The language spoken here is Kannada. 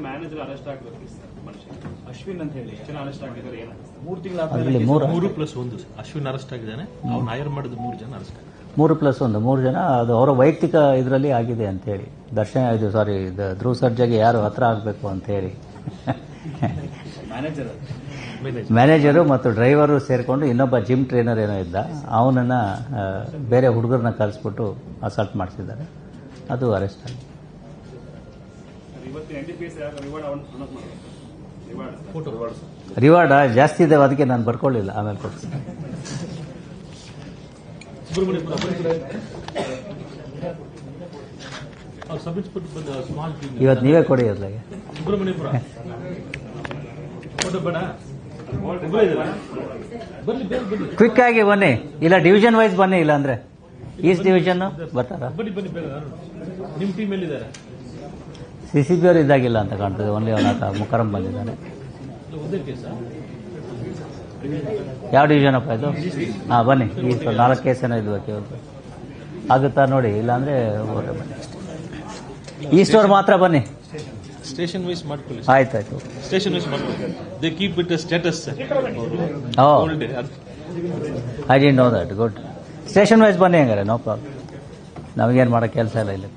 ಮ್ಯಾನೇಜರ್ ಅರೆಸ್ಟ್ ಆಗಬೇಕು ಅಶ್ವಿನ್ ಅಂತ ಹೇಳಿ ಅರೆಸ್ಟ್ ಆಗಿದ್ದಾರೆ. 3 ತಿಂಗಳ 3+1 ಅಶ್ವಿನ್ ಅರೆಸ್ಟ್ ಆಗಿದ್ದಾನೆ. ಅವ್ನು ಹೈರ್ ಮಾಡಿದ 3 ಜನ ಅರೆಸ್ಟ್ ಆಗಿದ್ದಾರೆ. 3+1 3 ಜನ. ಅದು ಅವರ ವೈಯಕ್ತಿಕ ಇದರಲ್ಲಿ ಆಗಿದೆ ಅಂತ ಹೇಳಿ. ದರ್ಶನ ಇದು ಸಾರಿ ಧ್ರುವ ಸರ್ಜಾಗೆ ಯಾರು ಹತ್ರ ಆಗಬೇಕು ಅಂತ ಹೇಳಿ ಮ್ಯಾನೇಜರು ಮತ್ತು ಡ್ರೈವರು ಸೇರಿಕೊಂಡು ಇನ್ನೊಬ್ಬ ಜಿಮ್ ಟ್ರೈನರ್ ಏನೋ ಇದ್ದ, ಅವನನ್ನ ಬೇರೆ ಹುಡುಗರನ್ನ ಕಳಿಸ್ಬಿಟ್ಟು ಅಸಾಲ್ಟ್ ಮಾಡಿಸಿದ್ದಾರೆ. ಅದು ಅರೆಸ್ಟ್ ಆಗಿದೆ. ರಿವಾರ್ಡ್ ಜಾಸ್ತಿ ಇದ್ದಾವೆ, ಅದಕ್ಕೆ ನಾನು ಬರ್ಕೊಳ್ಳಿಲ್ಲ, ಆಮೇಲೆ ಕೊಡ್ತೀನಿ. ಇವತ್ತು ನೀವೇ ಕೊಡಿ ಅದ್ಲಾಗೆ. ಕ್ವಿಕ್ ಆಗಿ ಬನ್ನಿ, ಇಲ್ಲ ಡಿವಿಷನ್ ವೈಸ್ ಬನ್ನಿ, ಇಲ್ಲ ಅಂದ್ರೆ ಈಸ್ಟ್ ಡಿವಿಷನ್ ಬರ್ತಾರ. ನಿಮ್ಮ ಟೀಮ್ ಎಲ್ಲಿದ್ದಾರೆ? CCB ಅವರು ಇದ್ದಾಗಿಲ್ಲ ಅಂತ ಕಾಣ್ತದೆ. ಓನ್ಲಿ ಅವನ ಮುಖರಂ ಬಂದಿದ್ದಾನೆ. ಯಾವ ಡಿವಿಷನ್ ಅಪ್ಪ ಇದು? ಹಾಂ ಬನ್ನಿ. ಈ 4 ಕೇಸೇನೋ ಇದ್ಬೇಕು ಇವತ್ತು. ಆಗುತ್ತಾ ನೋಡಿ, ಇಲ್ಲಾಂದ್ರೆ ಬನ್ನಿ. ಈಸ್ಟ್ ಅವ್ರು ಮಾತ್ರ ಬನ್ನಿ. ಸ್ಟೇಷನ್ ವೈಸ್ ಮಾಡ್ಕೊಳ್ಳಿ. ಆಯ್ತಾಯ್ತು, ಸ್ಟೇಷನ್ ವೈಸ್ ಮಾಡ್ಕೊಳ್ಳಿ. They keep it status. I didn't know that. Good. Station wise ಬನ್ನಿ ಹಂಗಾರೆ, ನೋ ಪ್ರಾಬ್ಲಮ್. ನಮಗೇನು ಮಾಡೋ ಕೆಲಸ ಇಲ್ಲ ಇಲ್ಲಿ.